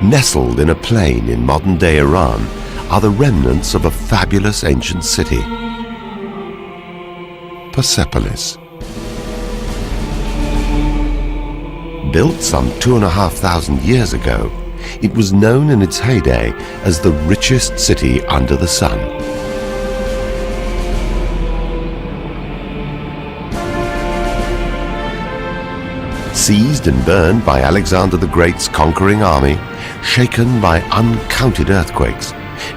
Nestled in a plain in modern-day Iran are the remnants of a fabulous ancient city, Persepolis. Built some 2,500 years ago, it was known in its heyday as the richest city under the sun. Seized and burned by Alexander the Great's conquering army, shaken by uncounted earthquakes,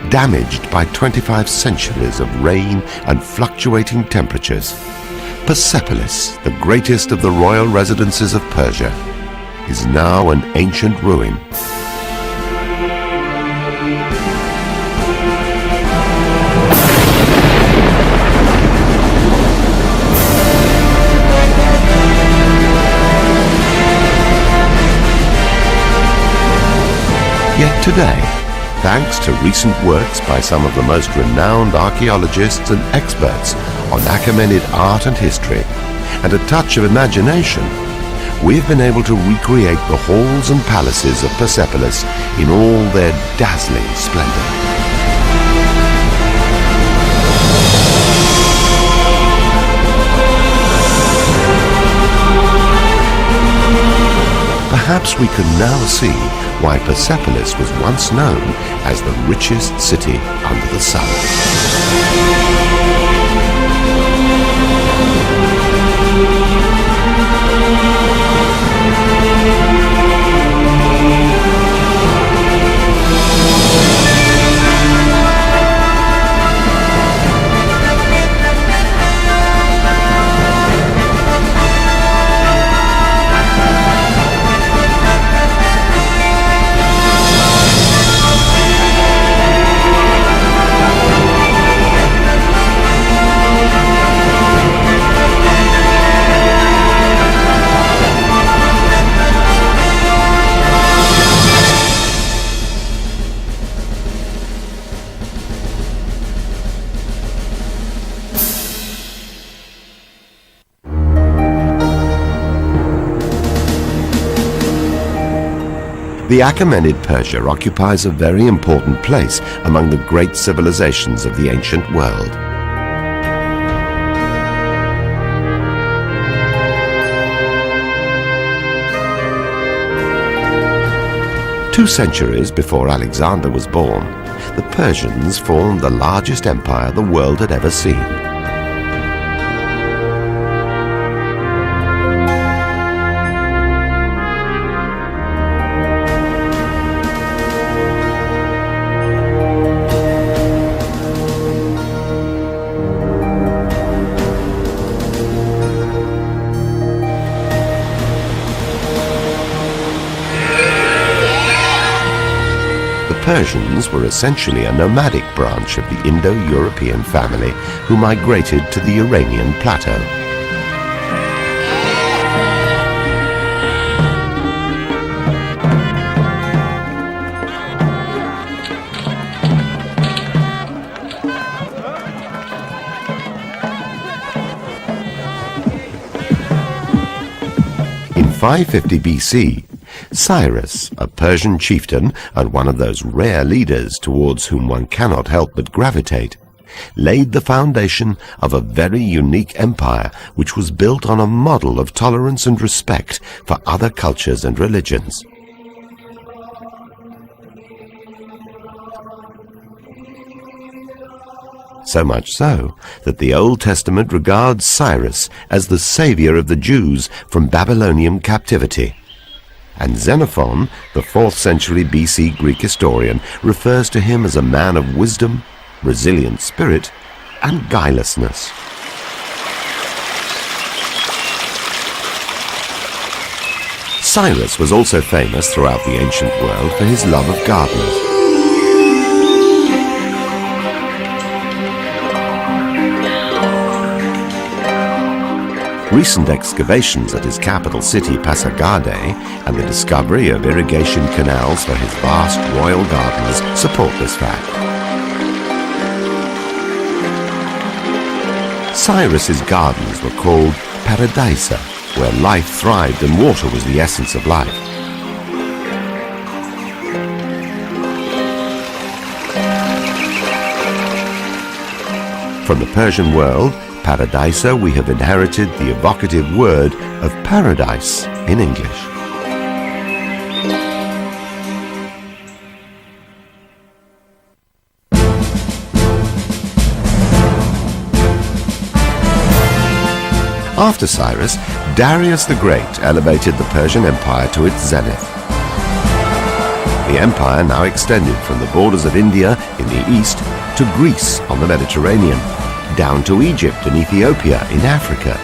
damaged by 25 centuries of rain and fluctuating temperatures, Persepolis, the greatest of the royal residences of Persia, is now an ancient ruin. Yet today, thanks to recent works by some of the most renowned archaeologists and experts on Achaemenid art and history, and a touch of imagination, we've been able to recreate the halls and palaces of Persepolis in all their dazzling splendor. Perhaps we can now see why Persepolis was once known as the richest city under the sun. The Achaemenid Persia occupies a very important place among the great civilizations of the ancient world. Two centuries before Alexander was born, the Persians formed the largest empire the world had ever seen. The Persians were essentially a nomadic branch of the Indo-European family who migrated to the Iranian plateau. In 550 BC, Shiraz, a Persian chieftain and one of those rare leaders towards whom one cannot help but gravitate, laid the foundation of a very unique empire which was built on a model of tolerance and respect for other cultures and religions. So much so that the Old Testament regards Shiraz as the savior of the Jews from Babylonian captivity. And Xenophon, the 4th century BC Greek historian, refers to him as a man of wisdom, resilient spirit, and guilelessness. Shiraz was also famous throughout the ancient world for his love of gardeners. Recent excavations at his capital city, Pasargadae, and the discovery of irrigation canals for his vast royal gardens support this fact. Shiraz's gardens were called paradisa, where life thrived and water was the essence of life. From the Persian world, paradisa, we have inherited the evocative word of paradise in English. After Cyrus, Darius the Great elevated the Persian Empire to its zenith. The empire now extended from the borders of India in the east to Greece on the Mediterranean, down to Egypt and Ethiopia in Africa,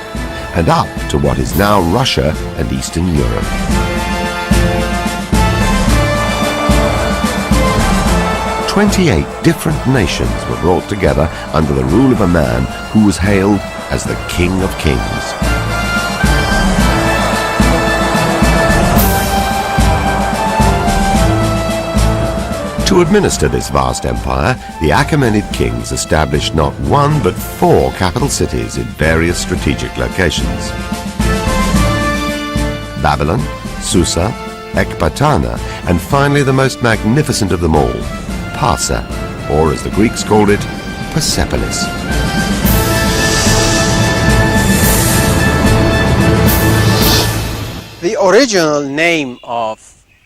and up to what is now Russia and Eastern Europe. "28 different nations were brought together under the rule of a man who was hailed as the King of Kings. To administer this vast empire, the Achaemenid kings established not one but 4 capital cities in various strategic locations: Babylon, Susa, Ecbatana, and finally the most magnificent of them all, Parsa, or as the Greeks called it, Persepolis. The original name of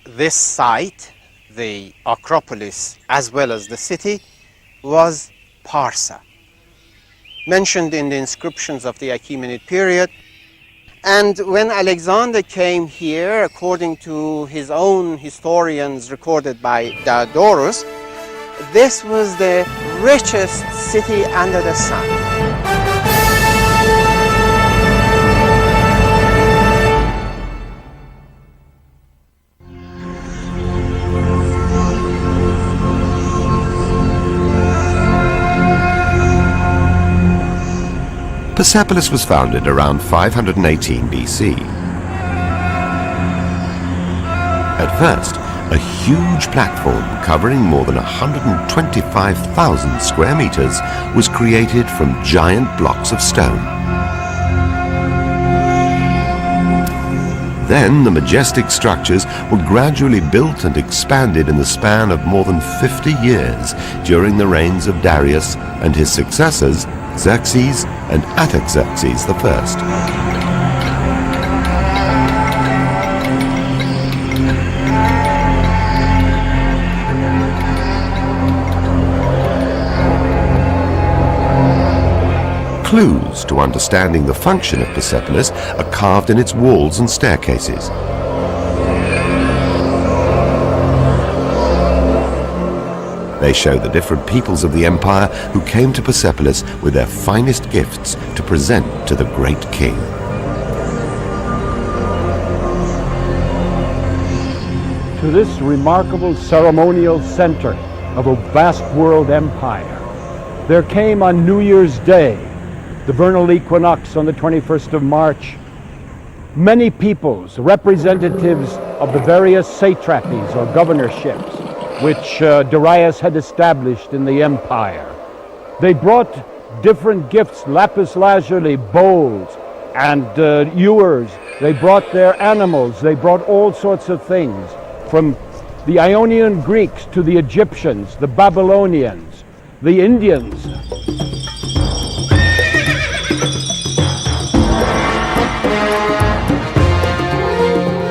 this site, the Acropolis as well as the city, was Parsa, mentioned in the inscriptions of the Achaemenid period. And when Alexander came here, according to his own historians recorded by Diodorus, this was the richest city under the sun. Persepolis was founded around 518 BC. At first, a huge platform covering more than 125,000 square meters was created from giant blocks of stone. Then the majestic structures were gradually built and expanded in the span of more than 50 years during the reigns of Darius and his successors, Xerxes and Artaxerxes I. Clues to understanding the function of Persepolis are carved in its walls and staircases. They show the different peoples of the empire who came to Persepolis with their finest gifts to present to the great king. To this remarkable ceremonial center of a vast world empire, there came on New Year's Day, the vernal equinox on the 21st of March, many peoples, representatives of the various satrapies or governorships which Darius had established in the empire. They brought different gifts, lapis lazuli, bowls, and ewers. They brought their animals. They brought all sorts of things, from the Ionian Greeks to the Egyptians, the Babylonians, the Indians.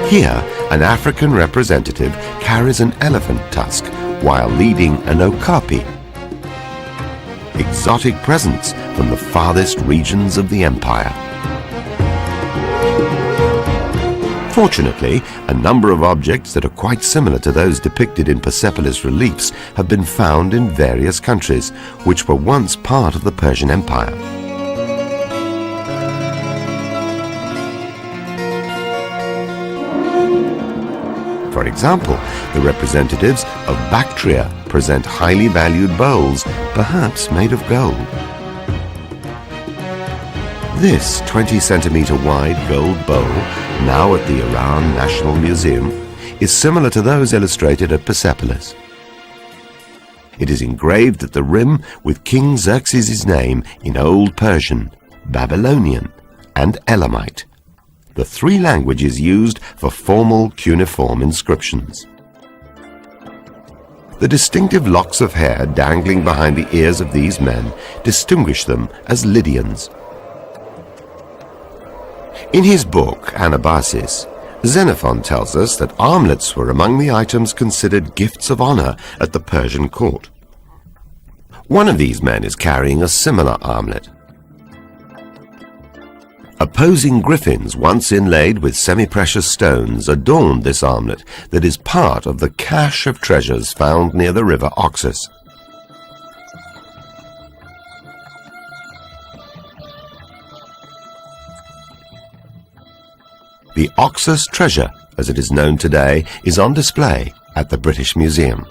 Here, an African representative carries an elephant tusk while leading an okapi, exotic presents from the farthest regions of the empire. Fortunately, a number of objects that are quite similar to those depicted in Persepolis reliefs have been found in various countries, which were once part of the Persian Empire. For example, the representatives of Bactria present highly valued bowls, perhaps made of gold. This 20-centimeter wide gold bowl, now at the Iran National Museum, is similar to those illustrated at Persepolis. It is engraved at the rim with King Xerxes' name in Old Persian, Babylonian, and Elamite, the 3 languages used for formal cuneiform inscriptions. The distinctive locks of hair dangling behind the ears of these men distinguish them as Lydians. In his book, Anabasis, Xenophon tells us that armlets were among the items considered gifts of honor at the Persian court. One of these men is carrying a similar armlet. Opposing griffins, once inlaid with semi-precious stones, adorned this armlet that is part of the cache of treasures found near the river Oxus. The Oxus treasure, as it is known today, is on display at the British Museum.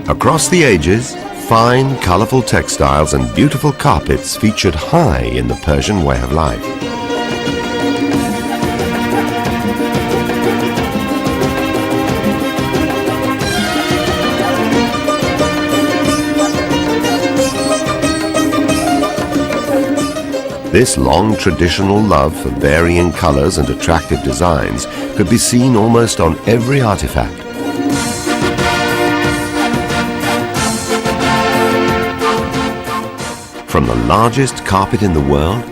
Across the ages, fine, colorful textiles and beautiful carpets featured high in the Persian way of life. This long traditional love for varying colors and attractive designs could be seen almost on every artifact. From the largest carpet in the world,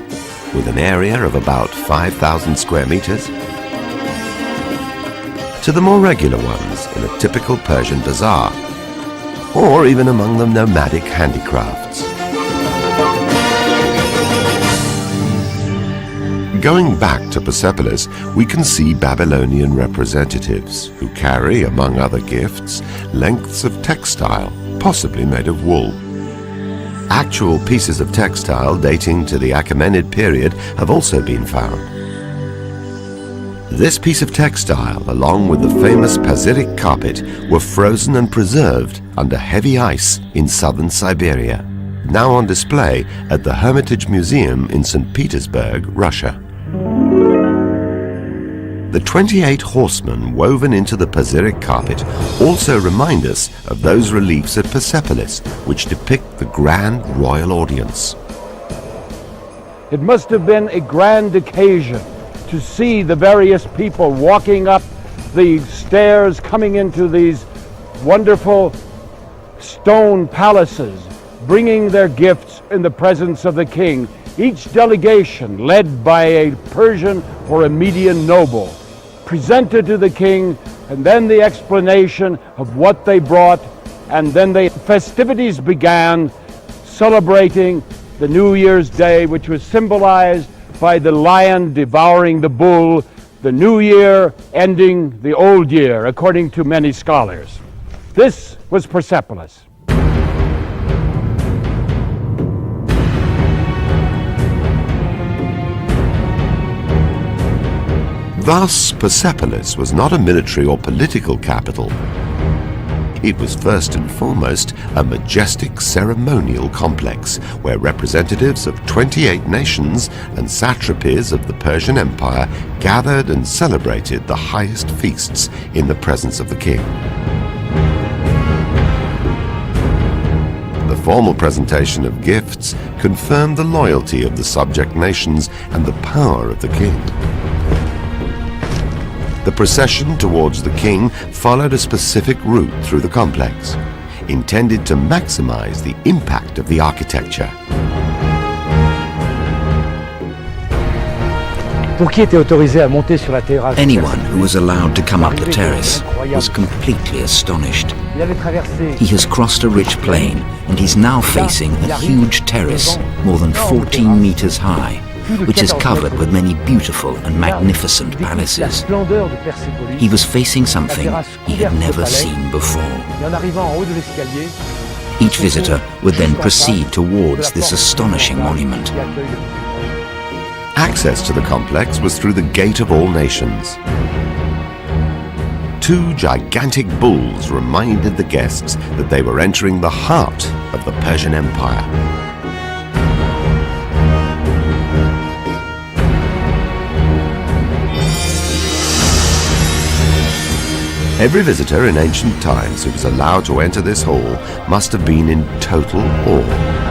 with an area of about 5,000 square meters, to the more regular ones in a typical Persian bazaar, or even among the nomadic handicrafts. Going back to Persepolis, we can see Babylonian representatives who carry, among other gifts, lengths of textile, possibly made of wool. Actual pieces of textile dating to the Achaemenid period have also been found. This piece of textile, along with the famous Persitic carpet, were frozen and preserved under heavy ice in southern Siberia, now on display at the Hermitage Museum in St. Petersburg, Russia. The 28 horsemen woven into the Persitic carpet also remind us of those reliefs at Persepolis, which depict the grand royal audience. It must have been a grand occasion to see the various people walking up the stairs, coming into these wonderful stone palaces, bringing their gifts in the presence of the king. Each delegation, led by a Persian or a Median noble, presented to the king, and then the explanation of what they brought, and then the festivities began, celebrating the New Year's Day, which was symbolized by the lion devouring the bull, the new year ending the old year, according to many scholars. This was Persepolis. Thus, Persepolis was not a military or political capital. It was first and foremost a majestic ceremonial complex where representatives of 28 nations and satrapies of the Persian Empire gathered and celebrated the highest feasts in the presence of the king. The formal presentation of gifts confirmed the loyalty of the subject nations and the power of the king. The procession towards the king followed a specific route through the complex, intended to maximize the impact of the architecture. Anyone who was allowed to come up the terrace was completely astonished. He has crossed a rich plain and he's now facing a huge terrace more than 14 meters high, which is covered with many beautiful and magnificent palaces. He was facing something he had never seen before. Each visitor would then proceed towards this astonishing monument. Access to the complex was through the Gate of All Nations. Two gigantic bulls reminded the guests that they were entering the heart of the Persian Empire. Every visitor in ancient times who was allowed to enter this hall must have been in total awe.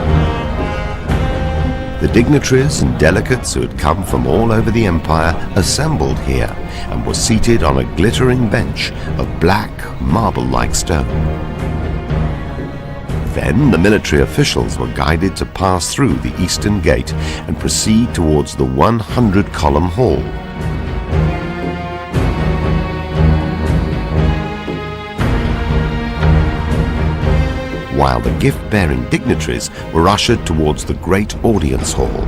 The dignitaries and delegates who had come from all over the empire assembled here and were seated on a glittering bench of black, marble-like stone. Then the military officials were guided to pass through the eastern gate and proceed towards the 100-column hall. While the gift-bearing dignitaries were ushered towards the great audience hall.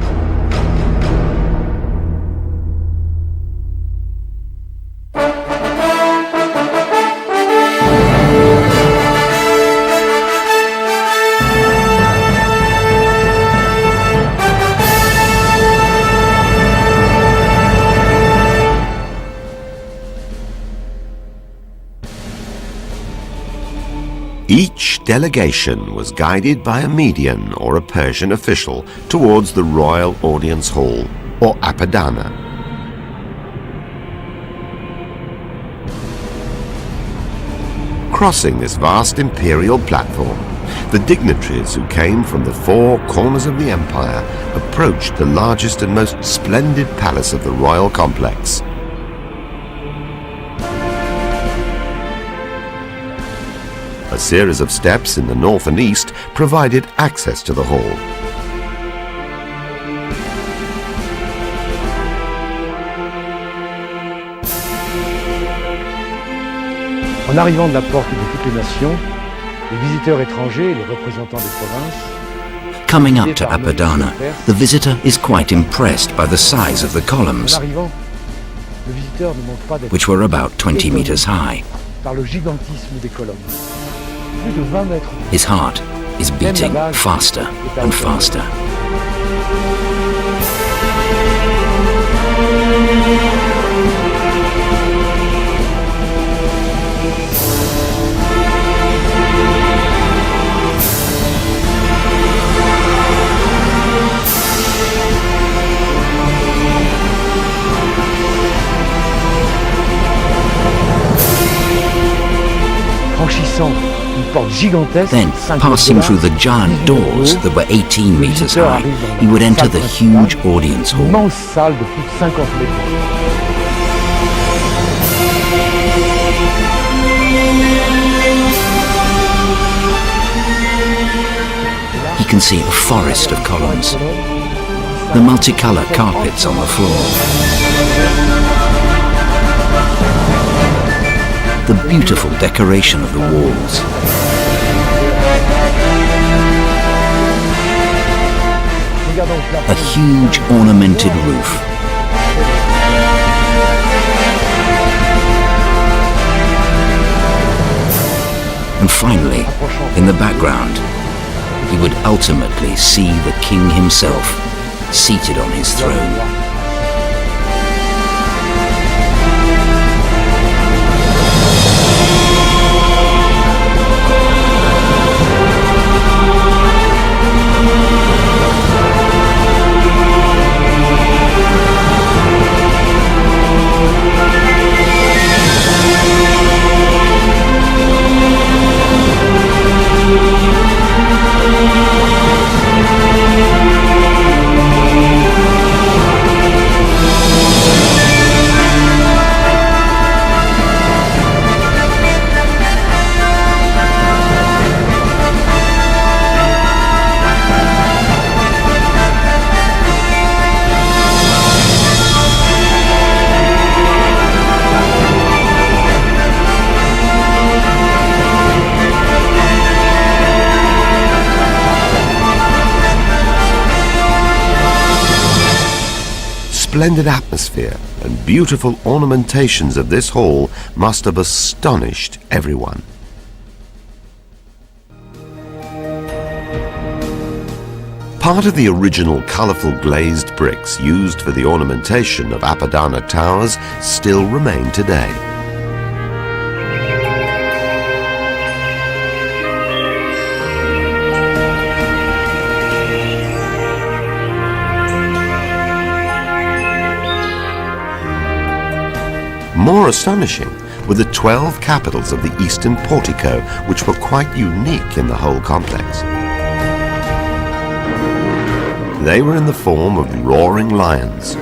Each delegation was guided by a Median or a Persian official towards the royal audience hall, or Apadana. Crossing this vast imperial platform, the dignitaries who came from the four corners of the empire approached the largest and most splendid palace of the royal complex. A series of steps in the north and east provided access to the hall. En arrivant de la porte de toutes les nations, les visiteurs étrangers et les représentants des provinces. Coming up to Apadana, the visitor is quite impressed by the size of the columns, En arrivant, le visiteur ne manque pas d'être which were about 20 meters high. par le gigantisme des colonnes. Plus de 20 mètres. His heart is beating faster and faster. Franchissant une porte gigantesque, Then, 50 passing through the dollars, giant doors that were 18 meters high, he would enter the huge audience une hall. immense salle de plus de 50 mètres. He can see a forest of columns, the multicolour carpets on the floor, the beautiful decoration of the walls, a huge ornamented roof, and finally, in the background, he would ultimately see the king himself seated on his throne. Splendid atmosphere and beautiful ornamentations of this hall must have astonished everyone. Part of the original colourful glazed bricks used for the ornamentation of Apadana towers still remain today. More astonishing were the 12 capitals of the eastern portico, which were quite unique in the whole complex. They were in the form of roaring lions.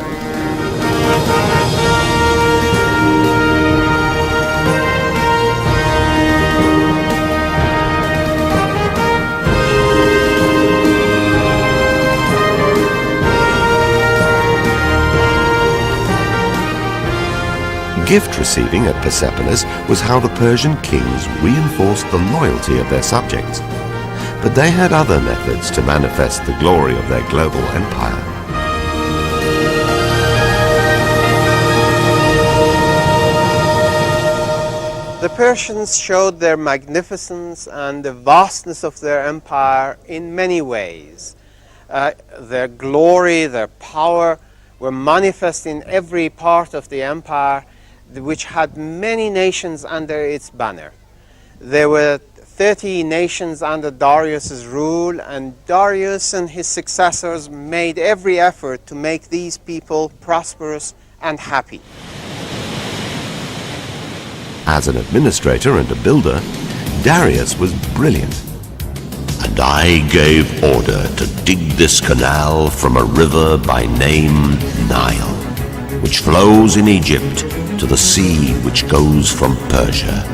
Gift receiving at Persepolis was how the Persian kings reinforced the loyalty of their subjects. But they had other methods to manifest the glory of their global empire. The Persians showed their magnificence and the vastness of their empire in many ways. Their glory, their power were manifest in every part of the empire, which had many nations under its banner. There were 30 nations under Darius's rule, and Darius and his successors made every effort to make these people prosperous and happy. As an administrator and a builder, Darius was brilliant. And I gave order to dig this canal from a river by name Nile, which flows in Egypt to the sea which goes from Persia.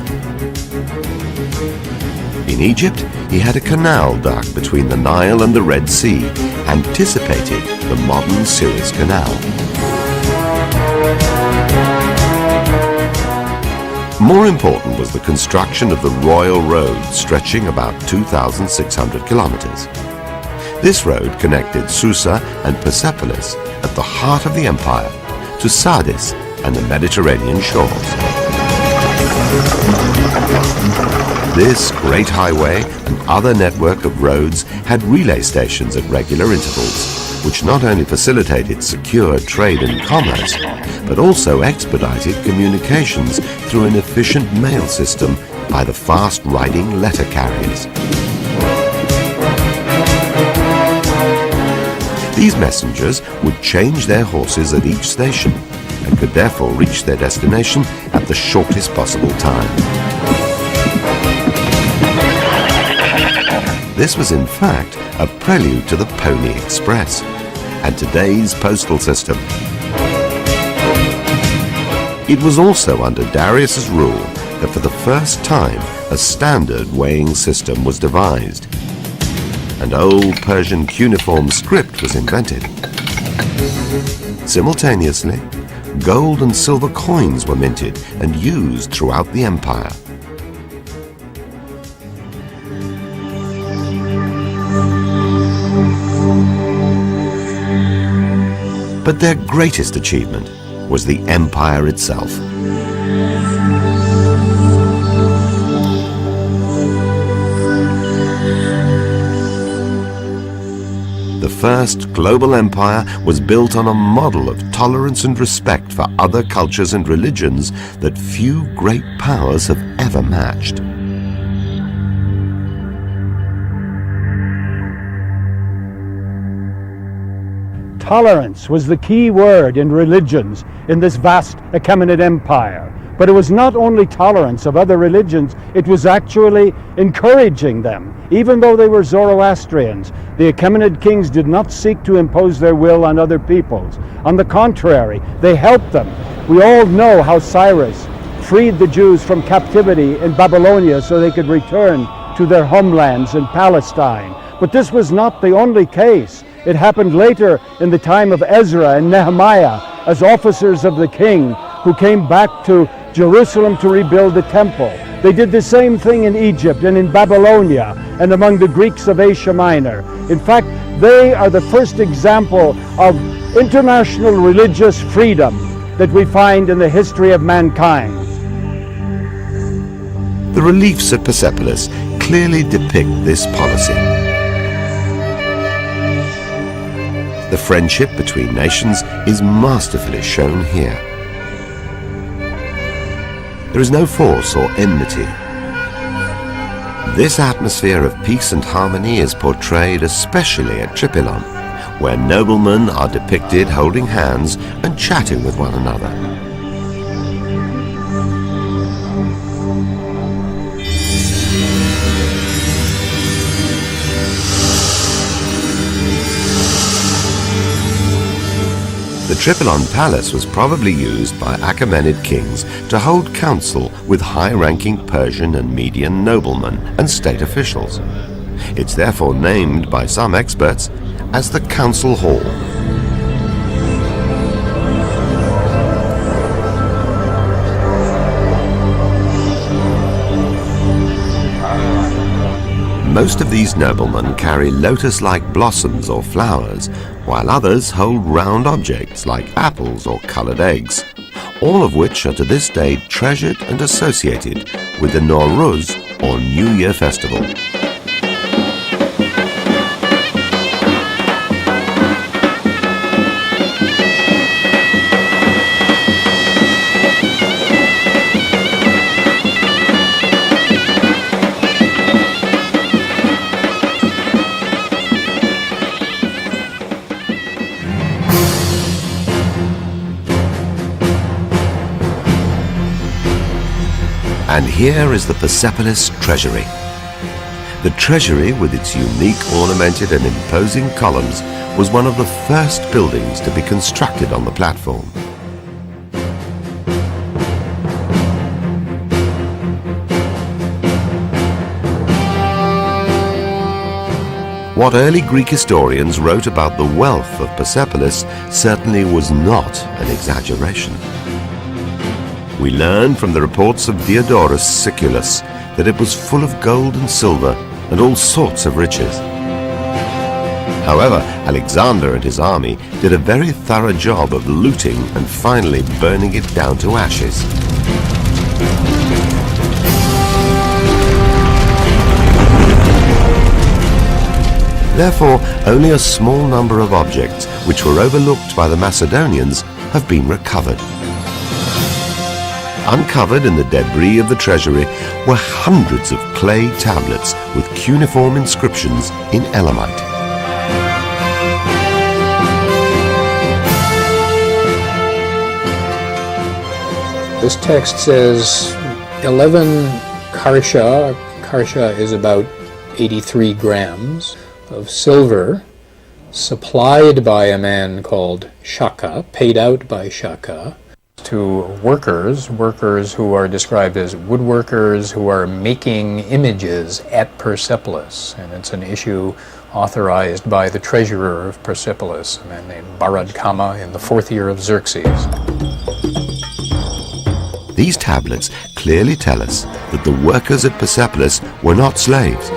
In Egypt, he had a canal dug between the Nile and the Red Sea, anticipating the modern Suez Canal. More important was the construction of the Royal Road, stretching about 2,600 kilometers. This road connected Susa and Persepolis at the heart of the empire to Sardis and the Mediterranean shores. This great highway and other network of roads had relay stations at regular intervals, which not only facilitated secure trade and commerce, but also expedited communications through an efficient mail system by the fast-riding letter carriers. These messengers would change their horses at each station and could therefore reach their destination at the shortest possible time. This was in fact a prelude to the Pony Express and today's postal system. It was also under Darius's rule that for the first time a standard weighing system was devised, and Old Persian cuneiform script was invented. Simultaneously, gold and silver coins were minted and used throughout the empire. But their greatest achievement was the empire itself. The first global empire was built on a model of tolerance and respect for other cultures and religions that few great powers have ever matched. Tolerance was the key word in religions in this vast Achaemenid empire. But it was not only tolerance of other religions, it was actually encouraging them. Even though they were Zoroastrians, the Achaemenid kings did not seek to impose their will on other peoples. On the contrary, they helped them. We all know how Cyrus freed the Jews from captivity in Babylonia so they could return to their homelands in Palestine. But this was not the only case. It happened later in the time of Ezra and Nehemiah as officers of the king who came back to Jerusalem to rebuild the temple. They did the same thing in Egypt and in Babylonia and among the Greeks of Asia Minor. In fact, they are the first example of international religious freedom that we find in the history of mankind. The reliefs at Persepolis clearly depict this policy. The friendship between nations is masterfully shown here. There is no force or enmity. This atmosphere of peace and harmony is portrayed especially at Tripylon, where noblemen are depicted holding hands and chatting with one another. The Tripylon Palace was probably used by Achaemenid kings to hold council with high-ranking Persian and Median noblemen and state officials. It's therefore named by some experts as the Council Hall. Most of these noblemen carry lotus-like blossoms or flowers, while others hold round objects like apples or coloured eggs, all of which are to this day treasured and associated with the Nowruz or New Year festival. And here is the Persepolis Treasury. The treasury, with its unique ornamented and imposing columns, was one of the first buildings to be constructed on the platform. What early Greek historians wrote about the wealth of Persepolis certainly was not an exaggeration. We learn from the reports of Diodorus Siculus that it was full of gold and silver and all sorts of riches. However, Alexander and his army did a very thorough job of looting and finally burning it down to ashes. Therefore, only a small number of objects which were overlooked by the Macedonians have been recovered. Uncovered in the debris of the treasury were hundreds of clay tablets with cuneiform inscriptions in Elamite. This text says 11 karsha. Karsha is about 83 grams of silver supplied by a man called Shaka, paid out by Shaka, to workers who are described as woodworkers who are making images at Persepolis. And it's an issue authorized by the treasurer of Persepolis, a man named Baradkama, in the 4th year of Xerxes. These tablets clearly tell us that the workers at Persepolis were not slaves.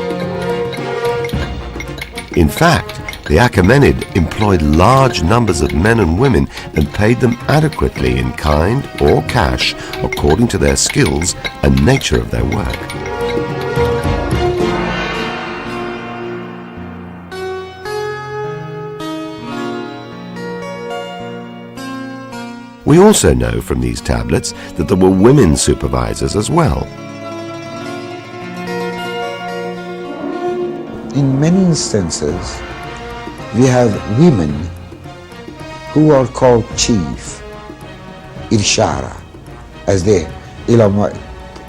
In fact, the Achaemenid employed large numbers of men and women and paid them adequately in kind or cash according to their skills and nature of their work. We also know from these tablets that there were women supervisors as well. In many instances, we have women who are called chief, Irshara, as the Elamite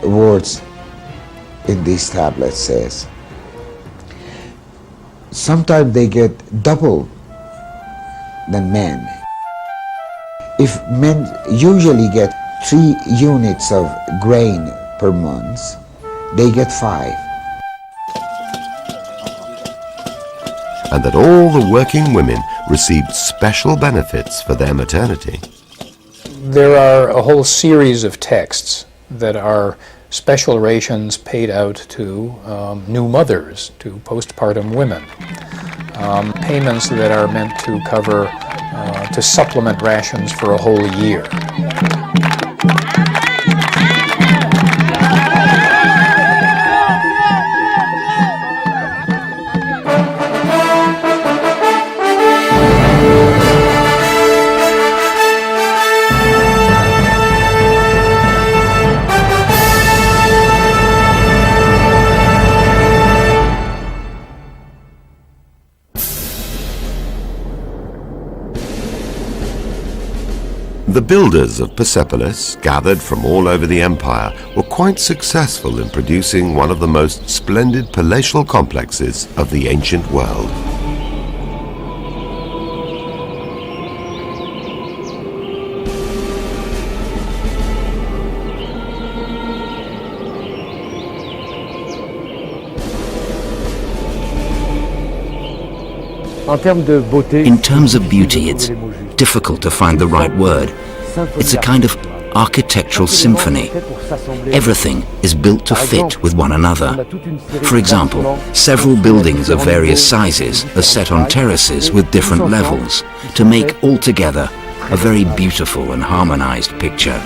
words in these tablets says. Sometimes they get double than men. If men usually get 3 units of grain per month, they get 5. And that all the working women received special benefits for their maternity. There are a whole series of texts that are special rations paid out to new mothers, to postpartum women. Payments that are meant to cover, to supplement rations for a whole year. The builders of Persepolis, gathered from all over the empire, were quite successful in producing one of the most splendid palatial complexes of the ancient world. In terms of beauty, it's difficult to find the right word. It's a kind of architectural symphony. Everything is built to fit with one another. For example, several buildings of various sizes are set on terraces with different levels to make altogether a very beautiful and harmonized picture.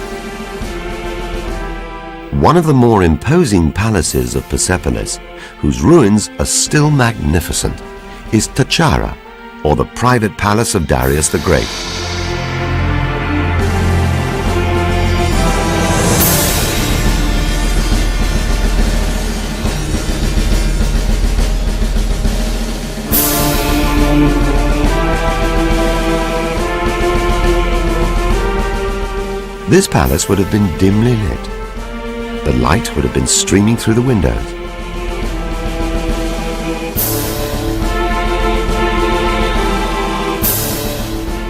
One of the more imposing palaces of Persepolis, whose ruins are still magnificent, is Tachara, or the private palace of Darius the Great. This palace would have been dimly lit. The light would have been streaming through the windows.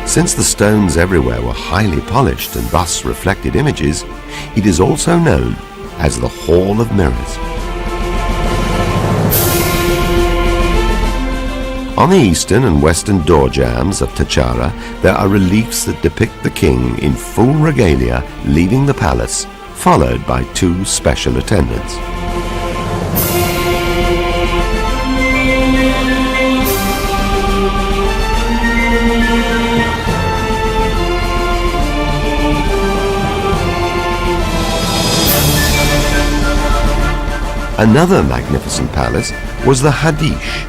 Since the stones everywhere were highly polished and thus reflected images, it is also known as the Hall of Mirrors. On the eastern and western door jambs of Tachara, there are reliefs that depict the king in full regalia leaving the palace, followed by two special attendants. Another magnificent palace was the Hadish.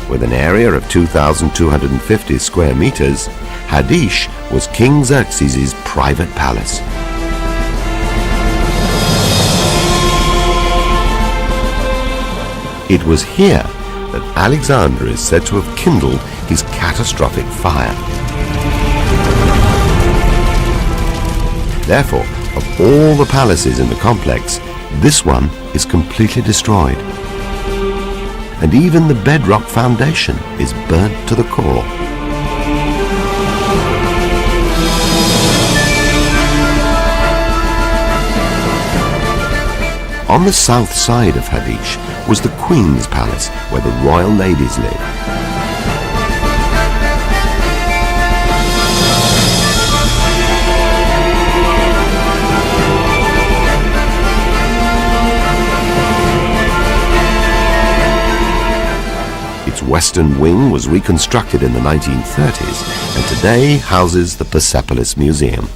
With an area of 2,250 square meters, Hadish was King Xerxes' private palace. It was here that Alexander is said to have kindled his catastrophic fire. Therefore, of all the palaces in the complex, this one is completely destroyed. And even the bedrock foundation is burnt to the core. On the south side of Hadish was the Queen's Palace, where the royal ladies lived. Its western wing was reconstructed in the 1930s and today houses the Persepolis Museum.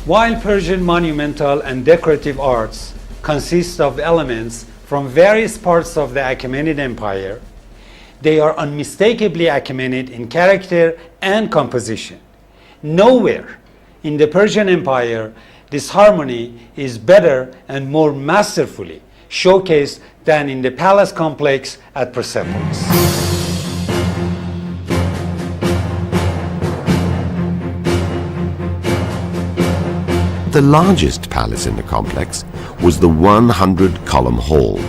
While Persian monumental and decorative arts consist of elements from various parts of the Achaemenid Empire, they are unmistakably Achaemenid in character and composition. Nowhere in the Persian Empire this harmony is better and more masterfully showcased than in the palace complex at Persepolis. The largest palace in the complex was the 100-column hall.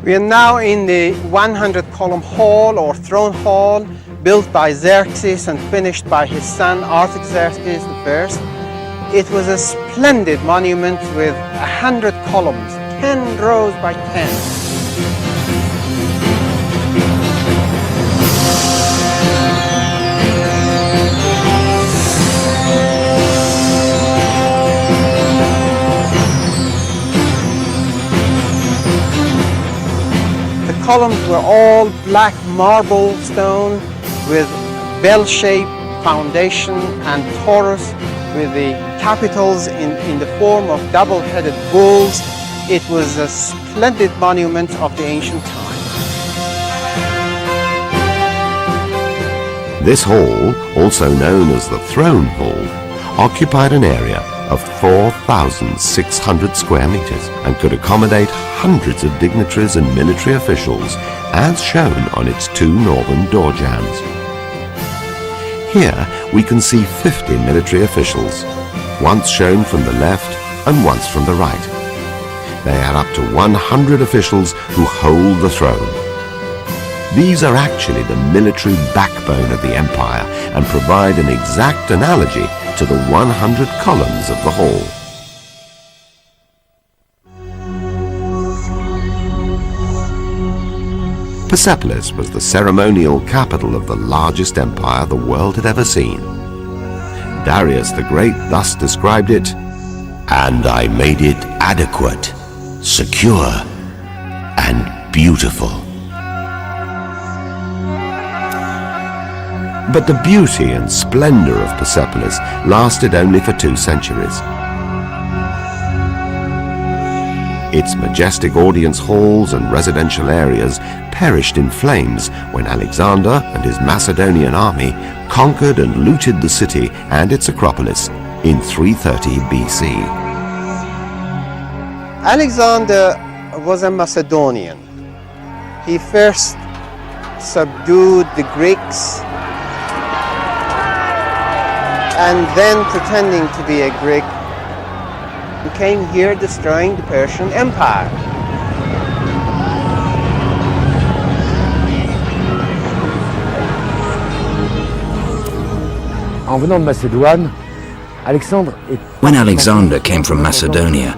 We are now in the 100-column hall or throne hall, built by Xerxes and finished by his son Artaxerxes I. It was a splendid monument with 100 columns, 10 rows by 10. The columns were all black marble stone with bell-shaped foundation and torus with the capitals in the form of double-headed bulls. It was a splendid monument of the ancient time. This hall, also known as the Throne Hall, occupied an area of 4,000 1,600 square meters and could accommodate hundreds of dignitaries and military officials, as shown on its two northern door jambs. Here we can see 50 military officials, once shown from the left and once from the right. They are up to 100 officials who hold the throne. These are actually the military backbone of the empire and provide an exact analogy to the 100 columns of the hall. Persepolis was the ceremonial capital of the largest empire the world had ever seen. Darius the Great thus described it, "And I made it adequate, secure, and beautiful." But the beauty and splendor of Persepolis lasted only for 2 centuries. Its majestic audience halls and residential areas perished in flames when Alexander and his Macedonian army conquered and looted the city and its Acropolis in 330 BC. Alexander was a Macedonian. He first subdued the Greeks and then, pretending to be a Greek, he came here destroying the Persian Empire. En venant de Macédoine, Alexandre When Alexander came from Macedonia,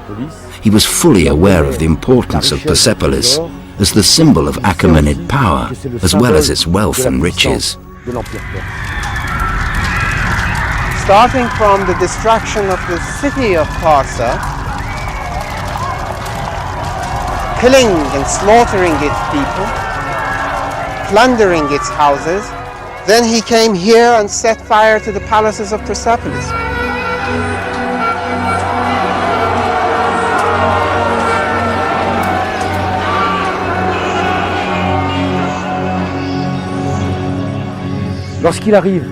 he was fully aware of the importance of Persepolis as the symbol of Achaemenid power, as well as its wealth and riches. Starting from the destruction of the city of Parsa, killing and slaughtering its people, plundering its houses, then he came here and set fire to the palaces of Persepolis. Lorsqu'il arrive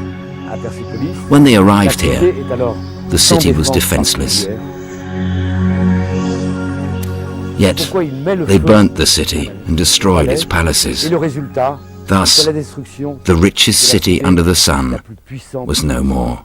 à Persepolis, When they arrived here, the city was defenseless. Yet they burnt the city and destroyed its palaces. Thus, the richest city under the sun was no more.